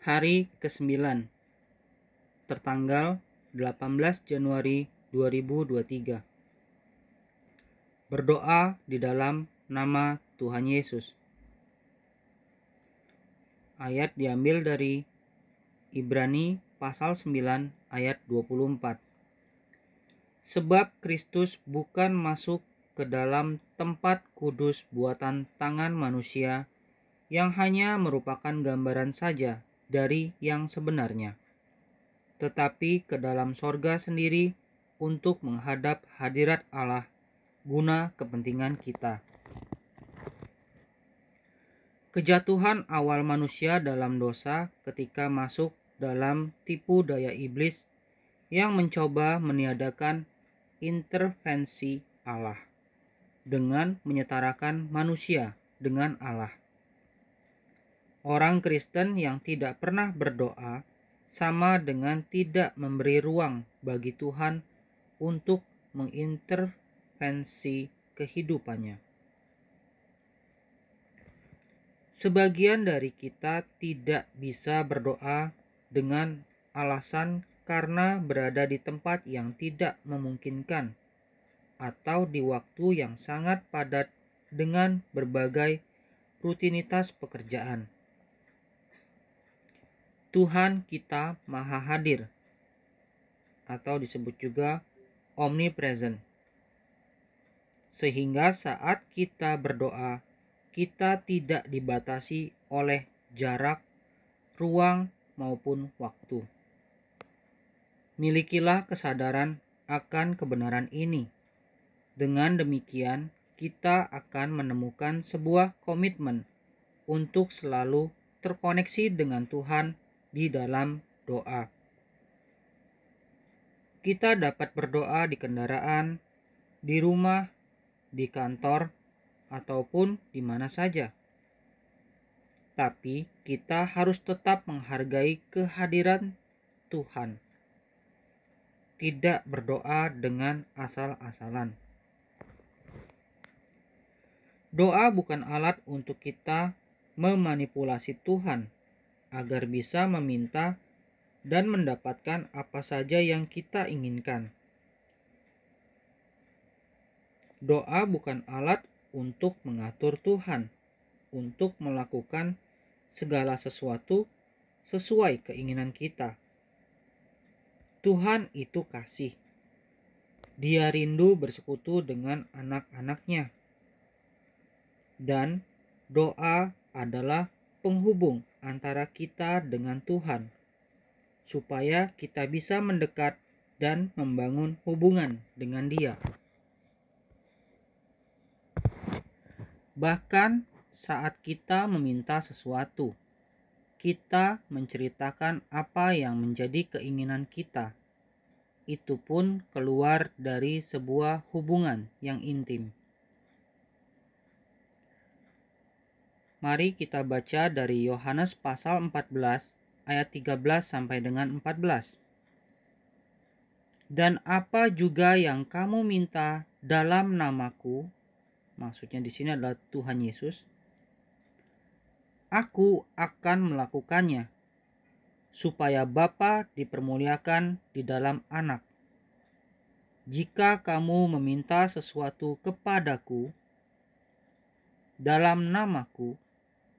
Hari ke-9, tertanggal 18 Januari 2023. Berdoa di dalam nama Tuhan Yesus. Ayat diambil dari Ibrani pasal 9 ayat 24. Sebab Kristus bukan masuk ke dalam tempat kudus buatan tangan manusia yang hanya merupakan gambaran saja dari yang sebenarnya, tetapi ke dalam sorga sendiri untuk menghadap hadirat Allah guna kepentingan kita. Kejatuhan awal manusia dalam dosa ketika masuk dalam tipu daya iblis yang mencoba meniadakan intervensi Allah dengan menyetarakan manusia dengan Allah. Orang Kristen yang tidak pernah berdoa sama dengan tidak memberi ruang bagi Tuhan untuk mengintervensi kehidupannya. Sebagian dari kita tidak bisa berdoa dengan alasan karena berada di tempat yang tidak memungkinkan atau di waktu yang sangat padat dengan berbagai rutinitas pekerjaan. Tuhan kita Maha Hadir atau disebut juga omnipresent. Sehingga saat kita berdoa, kita tidak dibatasi oleh jarak, ruang, maupun waktu. Milikilah kesadaran akan kebenaran ini. Dengan demikian, kita akan menemukan sebuah komitmen untuk selalu terkoneksi dengan Tuhan di dalam doa. Kita dapat berdoa di kendaraan, di rumah, di kantor, ataupun di mana saja. Tapi kita harus tetap menghargai kehadiran Tuhan. Tidak berdoa dengan asal-asalan. Doa bukan alat untuk kita memanipulasi Tuhan agar bisa meminta dan mendapatkan apa saja yang kita inginkan. Doa bukan alat untuk mengatur Tuhan, untuk melakukan segala sesuatu sesuai keinginan kita. Tuhan itu kasih. Dia rindu bersekutu dengan anak-anaknya. Dan doa adalah penghubung antara kita dengan Tuhan, supaya kita bisa mendekat dan membangun hubungan dengan Dia. Bahkan saat kita meminta sesuatu, kita menceritakan apa yang menjadi keinginan kita. Itu pun keluar dari sebuah hubungan yang intim. Mari kita baca dari Yohanes pasal 14 ayat 13 sampai dengan 14. Dan apa juga yang kamu minta dalam namaku, maksudnya di sini adalah Tuhan Yesus, aku akan melakukannya, supaya Bapa dipermuliakan di dalam Anak. Jika kamu meminta sesuatu kepadaku dalam namaku,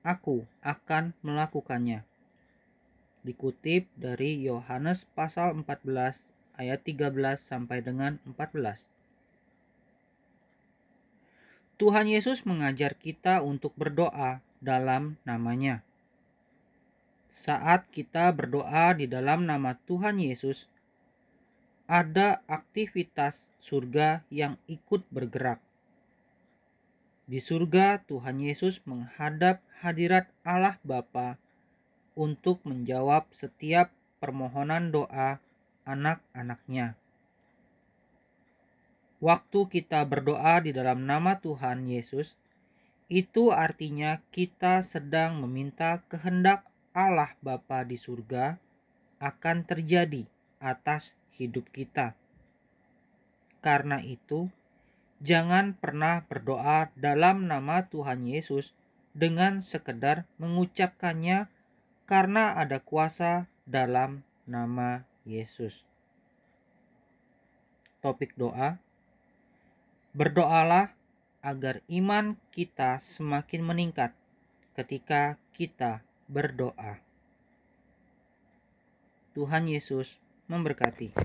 aku akan melakukannya. Dikutip dari Yohanes pasal 14 ayat 13 sampai dengan 14. Tuhan Yesus mengajar kita untuk berdoa dalam namanya. Saat kita berdoa di dalam nama Tuhan Yesus, ada aktivitas surga yang ikut bergerak. Di surga, Tuhan Yesus menghadap hadirat Allah Bapa untuk menjawab setiap permohonan doa anak-anaknya. Waktu kita berdoa di dalam nama Tuhan Yesus, itu artinya kita sedang meminta kehendak Allah Bapa di surga akan terjadi atas hidup kita. Karena itu, jangan pernah berdoa dalam nama Tuhan Yesus dengan sekedar mengucapkannya karena ada kuasa dalam nama Yesus. Topik doa. Berdoalah agar iman kita semakin meningkat ketika kita berdoa. Tuhan Yesus memberkati.